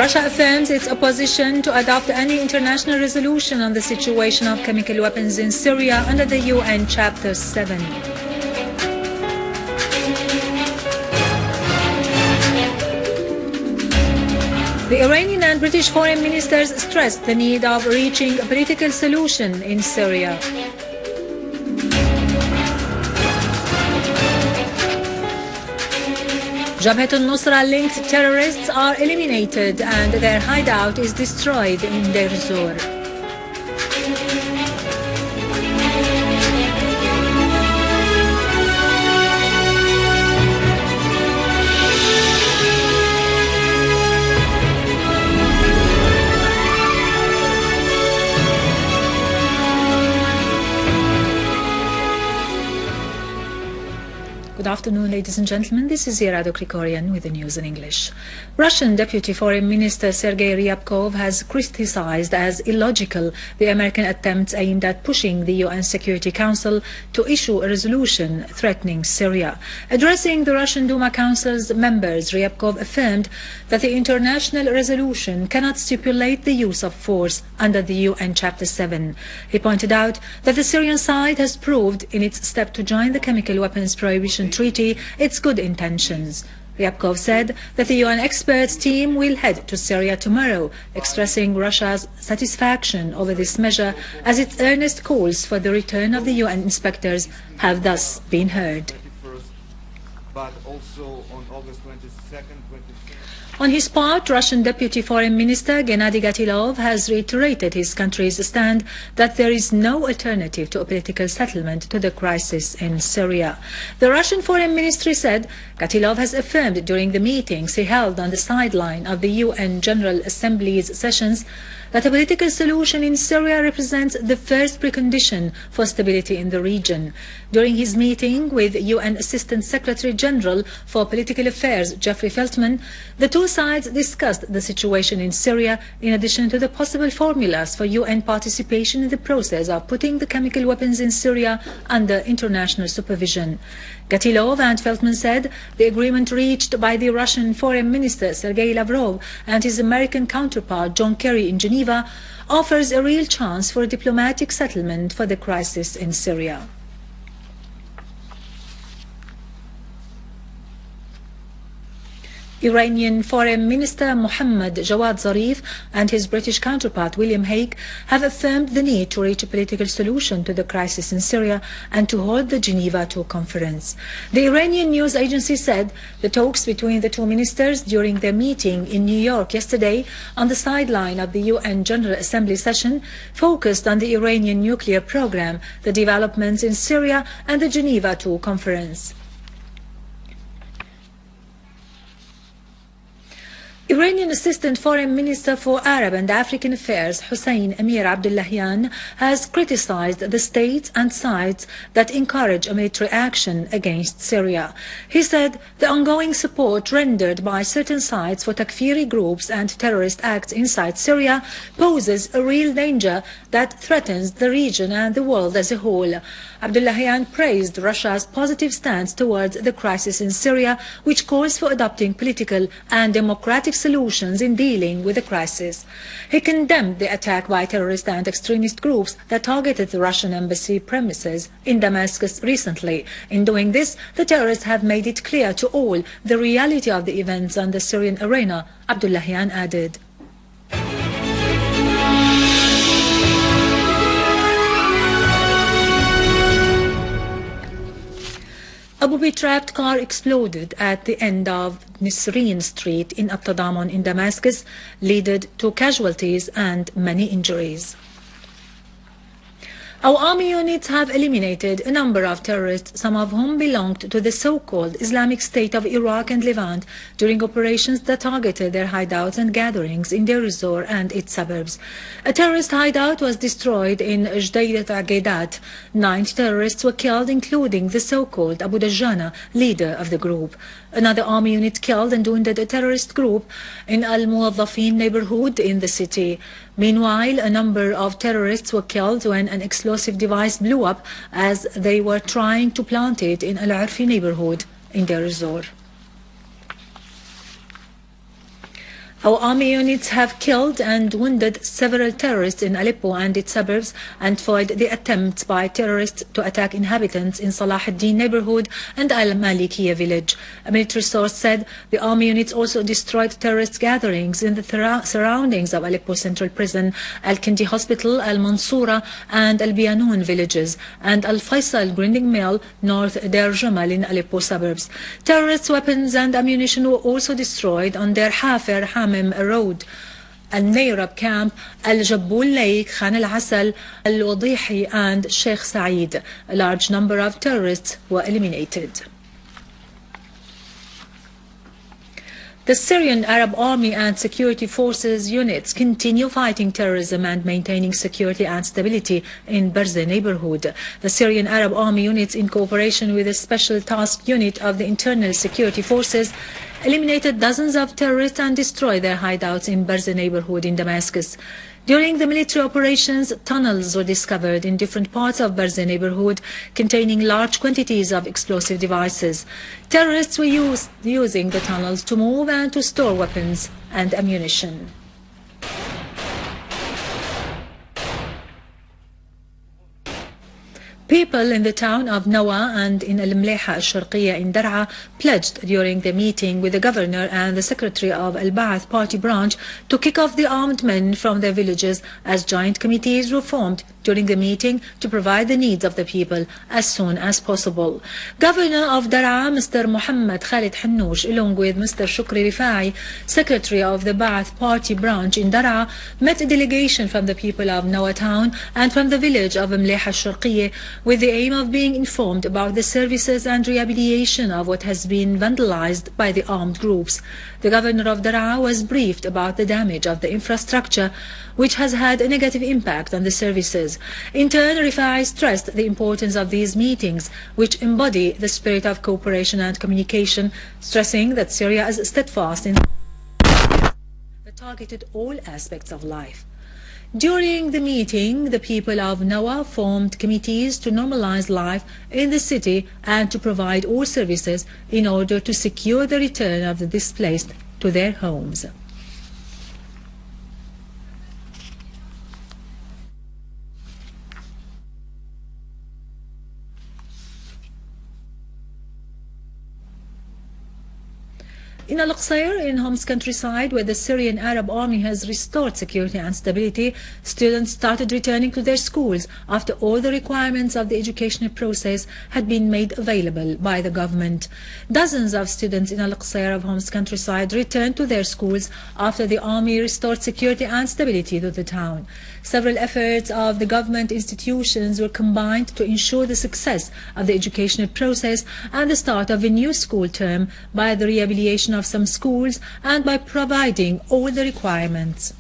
Russia affirms its opposition to adopt any international resolution on the situation of chemical weapons in Syria under the UN Chapter 7. The Iranian and British foreign ministers stressed the need of reaching a political solution in Syria. Jabhat al-Nusra-linked terrorists are eliminated and their hideout is destroyed in Deir Zor. Good afternoon, ladies and gentlemen. This is Irado Krikorian with the news in English. Russian Deputy Foreign Minister Sergei Ryabkov has criticized as illogical the American attempts aimed at pushing the UN Security Council to issue a resolution threatening Syria. Addressing the Russian Duma Council's members, Ryabkov affirmed that the international resolution cannot stipulate the use of force under the UN Chapter 7. He pointed out that the Syrian side has proved in its step to join the Chemical Weapons Prohibition Treaty its good intentions. Ryabkov said that the UN experts team will head to Syria tomorrow, expressing Russia's satisfaction over this measure as its earnest calls for the return of the UN inspectors have thus been heard. But also on August 22nd, On his part, Russian Deputy Foreign Minister Gennady Gatilov has reiterated his country's stand that there is no alternative to a political settlement to the crisis in Syria. The Russian Foreign Ministry said Gatilov has affirmed during the meetings he held on the sideline of the UN General Assembly's sessions that a political solution in Syria represents the first precondition for stability in the region. During his meeting with UN Assistant Secretary General for Political Affairs Jeffrey Feltman, the two sides discussed the situation in Syria in addition to the possible formulas for UN participation in the process of putting the chemical weapons in Syria under international supervision. Gatilov and Feltman said the agreement reached by the Russian Foreign Minister Sergei Lavrov and his American counterpart John Kerry in Geneva offers a real chance for a diplomatic settlement for the crisis in Syria. Iranian Foreign Minister Mohammad Jawad Zarif and his British counterpart William Hague have affirmed the need to reach a political solution to the crisis in Syria and to hold the Geneva II conference. The Iranian news agency said the talks between the two ministers during their meeting in New York yesterday on the sideline of the UN General Assembly session focused on the Iranian nuclear program, the developments in Syria and the Geneva II conference. Iranian Assistant Foreign Minister for Arab and African Affairs Hussein Amir Abdullahian has criticized the states and sides that encourage a military action against Syria. He said the ongoing support rendered by certain sides for Takfiri groups and terrorist acts inside Syria poses a real danger that threatens the region and the world as a whole. Abdullahian praised Russia's positive stance towards the crisis in Syria, which calls for adopting political and democratic solutions in dealing with the crisis. He condemned the attack by terrorist and extremist groups that targeted the Russian embassy premises in Damascus recently. In doing this, the terrorists have made it clear to all the reality of the events on the Syrian arena, Abdullahian added. A booby-trapped car exploded at the end of Nisreen Street in At-Tadamon in Damascus, leading to casualties and many injuries. Our army units have eliminated a number of terrorists, some of whom belonged to the so-called Islamic State of Iraq and Levant, during operations that targeted their hideouts and gatherings in Deir Zor and its suburbs. A terrorist hideout was destroyed in Jdeyyat Aghedat. 9 terrorists were killed, including the so-called Abu Dajjana, leader of the group. Another army unit killed and wounded a terrorist group in Al-Muwaddafin neighborhood in the city. Meanwhile, a number of terrorists were killed when an explosive device blew up as they were trying to plant it in Al-Arfi neighborhood in Deir Zor. Our army units have killed and wounded several terrorists in Aleppo and its suburbs and foiled the attempts by terrorists to attack inhabitants in Salah ad-Din neighborhood and Al-Malikiya village. A military source said the army units also destroyed terrorist gatherings in the surroundings of Aleppo Central Prison, Al-Kindi Hospital, Al-Mansoura and Al-Bianoun villages, and Al-Faisal grinding mill north Dar Jamal in Aleppo suburbs. Terrorist weapons and ammunition were also destroyed on Dar Hafer Road, Al-Nayrab Camp, Al-Jabbul Lake, Khan Al-Asal, Al-Wadihi and Sheikh Saeed. A large number of terrorists were eliminated. The Syrian Arab Army and Security Forces units continue fighting terrorism and maintaining security and stability in Barza neighborhood. The Syrian Arab Army units, in cooperation with a special task unit of the Internal Security Forces, eliminated dozens of terrorists and destroyed their hideouts in Barza neighborhood in Damascus. During the military operations, tunnels were discovered in different parts of Barza neighborhood containing large quantities of explosive devices. Terrorists were using the tunnels to move and to store weapons and ammunition. People in the town of Nawa and in Al-Mleha al-Sharqiyya in Dar'a pledged during the meeting with the governor and the secretary of Al-Ba'ath party branch to kick off the armed men from their villages as joint committees were formed during the meeting to provide the needs of the people as soon as possible. Governor of Dar'a, Mr. Muhammad Khalid Hannoush, along with Mr. Shukri Rifai, secretary of the Ba'ath party branch in Dar'a, met a delegation from the people of Nawa town and from the village of Mleha al-Sharqiyya with the aim of being informed about the services and rehabilitation of what has been vandalized by the armed groups. The governor of Dar'a was briefed about the damage of the infrastructure, which has had a negative impact on the services. In turn, Rifai stressed the importance of these meetings, which embody the spirit of cooperation and communication, stressing that Syria is steadfast in that targeted all aspects of life. During the meeting, the people of Nawa formed committees to normalize life in the city and to provide all services in order to secure the return of the displaced to their homes. In Al-Qusayr, in Homs countryside, where the Syrian Arab Army has restored security and stability, students started returning to their schools after all the requirements of the educational process had been made available by the government. Dozens of students in Al-Qusayr of Homs countryside returned to their schools after the army restored security and stability to the town. Several efforts of the government institutions were combined to ensure the success of the educational process and the start of a new school term by the rehabilitation of some schools and by providing all the requirements.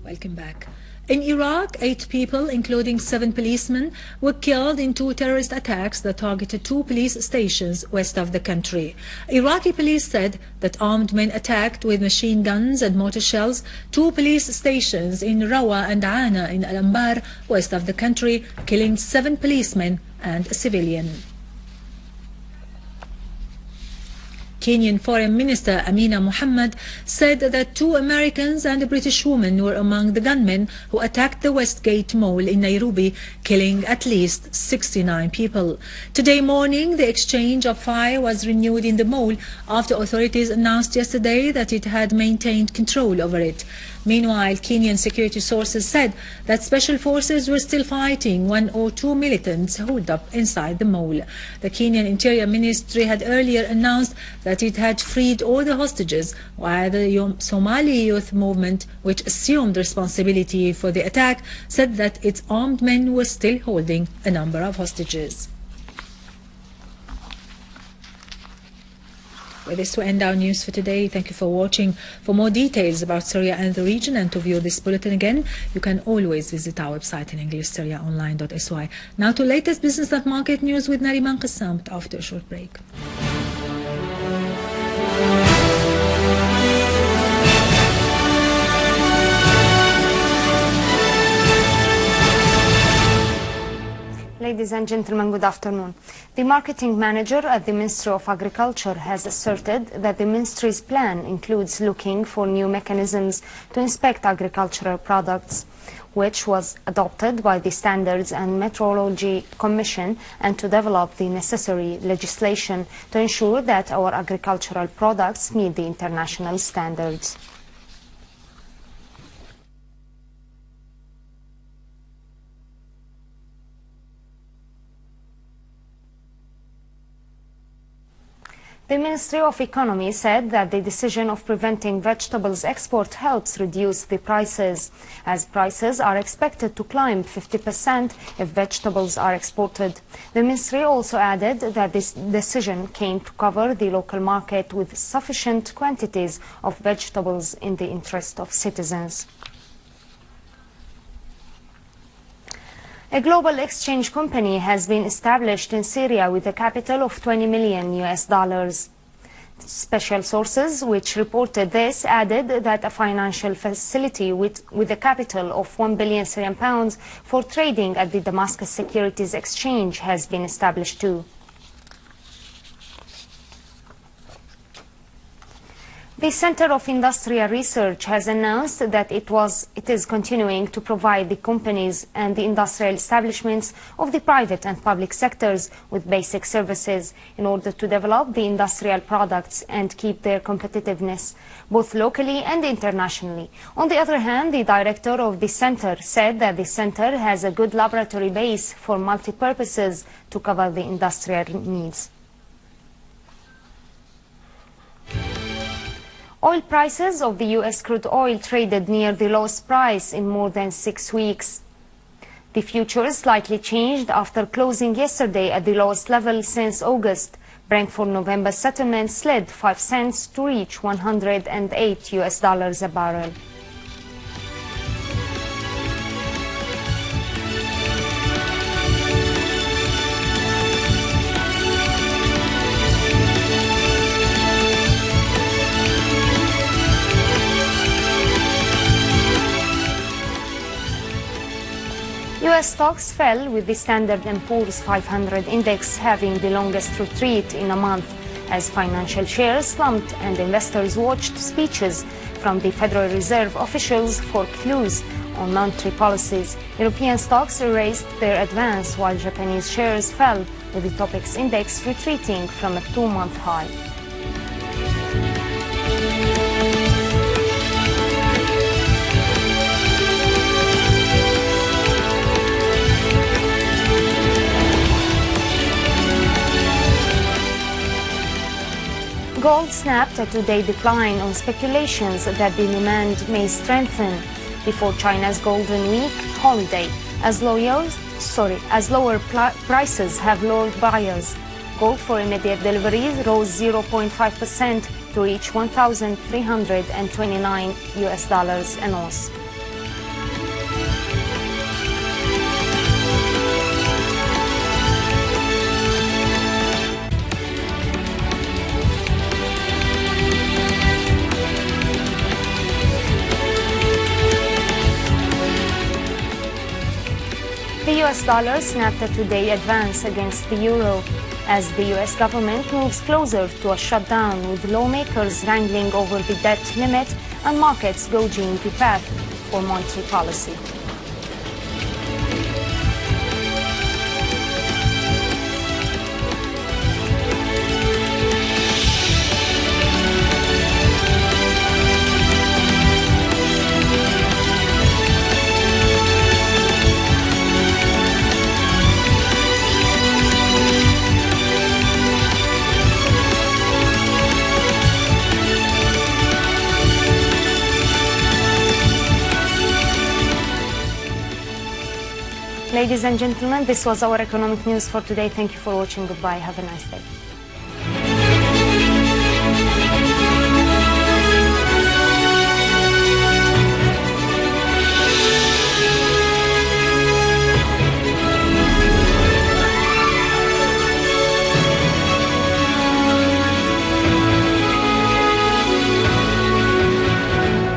Welcome back. In Iraq, 8 people, including 7 policemen, were killed in 2 terrorist attacks that targeted 2 police stations west of the country. Iraqi police said that armed men attacked with machine guns and mortar shells 2 police stations in Rawa and Ana in Al-Anbar, west of the country, killing 7 policemen and a civilian. Kenyan Foreign Minister Amina Mohammed said that 2 Americans and a British woman were among the gunmen who attacked the Westgate Mall in Nairobi, killing at least 69 people. Today morning, the exchange of fire was renewed in the mall after authorities announced yesterday that it had maintained control over it. Meanwhile, Kenyan security sources said that special forces were still fighting 1 or 2 militants holed up inside the mall. The Kenyan Interior Ministry had earlier announced that it had freed all the hostages, while the Somali Youth Movement, which assumed responsibility for the attack, said that its armed men were still holding a number of hostages. With this, we end our news for today. Thank you for watching. For more details about Syria and the region and to view this bulletin again, you can always visit our website in English, syriaonline.sy. Now to latest business and market news with Nariman Qassam after a short break. Ladies and gentlemen, good afternoon. The marketing manager at the Ministry of Agriculture has asserted that the Ministry's plan includes looking for new mechanisms to inspect agricultural products, which was adopted by the Standards and Metrology Commission, and to develop the necessary legislation to ensure that our agricultural products meet the international standards. The Ministry of Economy said that the decision of preventing vegetables export helps reduce the prices, as prices are expected to climb 50% if vegetables are exported. The Ministry also added that this decision came to cover the local market with sufficient quantities of vegetables in the interest of citizens. A global exchange company has been established in Syria with a capital of $20 million. Special sources which reported this added that a financial facility with a capital of 1 billion Syrian pounds for trading at the Damascus Securities Exchange has been established too. The Center of Industrial Research has announced that it is continuing to provide the companies and the industrial establishments of the private and public sectors with basic services in order to develop the industrial products and keep their competitiveness, both locally and internationally. On the other hand, the director of the center said that the center has a good laboratory base for multi-purposes to cover the industrial needs. Oil prices of the U.S. crude oil traded near the lowest price in more than 6 weeks. The futures slightly changed after closing yesterday at the lowest level since August. Brent for November settlement slid 5 cents to reach $108 a barrel. U.S. stocks fell, with the Standard & Poor's 500 index having the longest retreat in a month, as financial shares slumped and investors watched speeches from the Federal Reserve officials for clues on monetary policies. European stocks erased their advance, while Japanese shares fell, with the Topix index retreating from a 2-month high. Gold snapped a 2-day decline on speculations that the demand may strengthen before China's Golden Week holiday, as lower prices have lured buyers. Gold for immediate deliveries rose 0.5% to reach $1,329 an ounce. The US dollar snapped a 2-day advance against the euro as the US government moves closer to a shutdown, with lawmakers wrangling over the debt limit and markets gauging the path for monetary policy. Ladies and gentlemen, this was our economic news for today. Thank you for watching. Goodbye. Have a nice day.